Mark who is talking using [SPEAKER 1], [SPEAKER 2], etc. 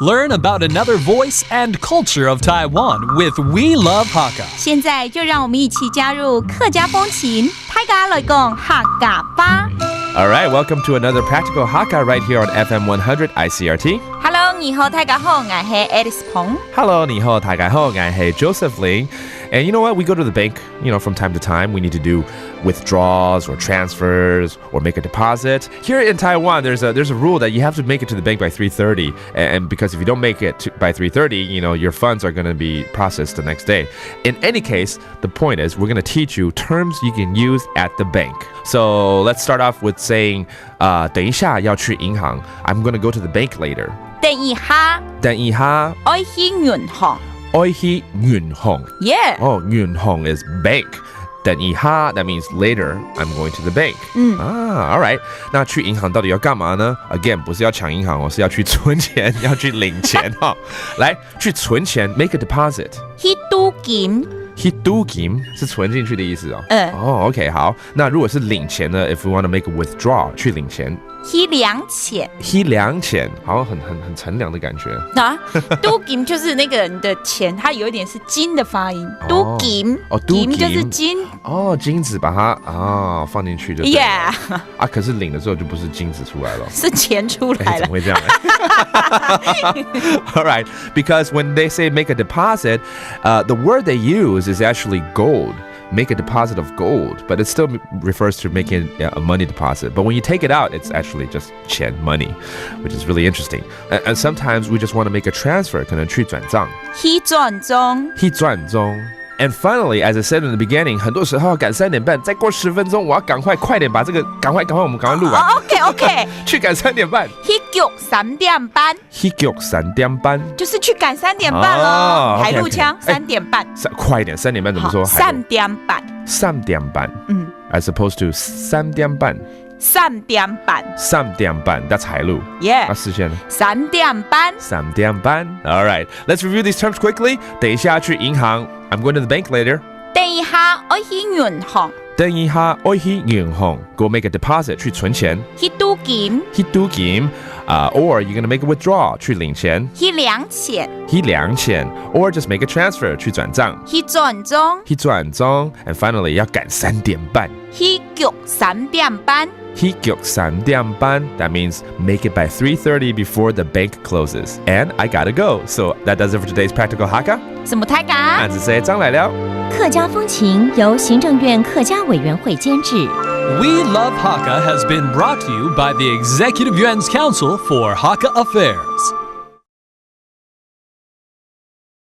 [SPEAKER 1] Learn about another voice and culture of Taiwan with We Love Hakka.
[SPEAKER 2] 现在就让我们一起加入客家风情大家来讲客家吧。
[SPEAKER 3] All right, welcome to another Practical Hakka right here on FM 100 ICRT.
[SPEAKER 2] Hello， 你好，大家好，我是 Alice 彭。
[SPEAKER 3] Hello, 你好，大家好，我是 Joseph Ling. And you know what? We go to the bank, from time to time. We need to do withdrawals or transfers or make a deposit. Here in Taiwan, there's a rule that you have to make it to the bank by 3:30. And because if you don't make it by 3:30, your funds are going to be processed the next day. In any case, the point is we're going to teach you terms you can use at the bank. So let's start off with saying, 等一下要去银行. I'm going to go to the bank later.
[SPEAKER 2] 等一下要去银行.
[SPEAKER 3] 要去銀行.
[SPEAKER 2] Yeah.
[SPEAKER 3] Oh, 銀行 is bank. 等一下 that means later I'm going to the bank. All right. 那去银行到底要干嘛呢? Again, 不是要抢银行哦，是要去存钱，要去领钱哈。来，去存钱 make a deposit.
[SPEAKER 2] 去赌金
[SPEAKER 3] Hidugim 是存进去的意思哦。OK 好。那如果是领钱呢 ？If we want to make a withdraw 去领钱。
[SPEAKER 2] 去量钱，
[SPEAKER 3] 好像很乘凉的感觉
[SPEAKER 2] 啊。赌金就是那个你的钱，它有一点是金的发音。赌金，金就是金。
[SPEAKER 3] 金子把它放进去就对了。
[SPEAKER 2] Yeah。
[SPEAKER 3] 可是领的时候就不是金子出来了，
[SPEAKER 2] 是钱出来了。
[SPEAKER 3] 怎么会这样？All right, because when they say make a deposit, the word they use is actually gold. Make a deposit of gold, but it still refers to making a money deposit. But when you take it out, it's actually just 钱 money, which is really interesting. And sometimes we just want to make a transfer, 可能去转账。
[SPEAKER 2] 去转中。
[SPEAKER 3] And finally, as I said in the beginning, 很多时候要赶3点半，再过10分钟，我要快点把这个赶快我们赶快录完。
[SPEAKER 2] OK
[SPEAKER 3] 去赶3点半。
[SPEAKER 2] 去局3点半。
[SPEAKER 3] 去局3点半。
[SPEAKER 2] 就是去赶3点半咯。海陆腔3点半。
[SPEAKER 3] 快一点，3点半怎么说
[SPEAKER 2] ？3点半。
[SPEAKER 3] 3点半。As opposed to 3点半。
[SPEAKER 2] 3点半。
[SPEAKER 3] 3点半 that's 海陆。
[SPEAKER 2] Yeah.
[SPEAKER 3] 视线呢
[SPEAKER 2] ？3点半。
[SPEAKER 3] 3点半。All right, let's review these terms quickly. 等一下去银行。I'm going to the bank later.
[SPEAKER 2] 等一下要去银行。
[SPEAKER 3] 等一下要去银行 Go make a deposit 去存錢。
[SPEAKER 2] 去賭金。
[SPEAKER 3] Or you're going to make a withdrawal 去領錢。
[SPEAKER 2] 去量錢。
[SPEAKER 3] Or just make a transfer 去轉帳。
[SPEAKER 2] 去轉中。
[SPEAKER 3] And finally 要趕3點半。
[SPEAKER 2] 去局3點半。
[SPEAKER 3] That means make it by 3:30 before the bank closes. And I gotta go. So that does it for today's Practical Hakka.
[SPEAKER 2] 什麼太嘎？
[SPEAKER 3] 案子谁张来了？
[SPEAKER 4] 客家风情由行政院客家委员会监制。
[SPEAKER 1] We Love Hakka has been brought to you by the Executive Yuan's Council for Hakka Affairs.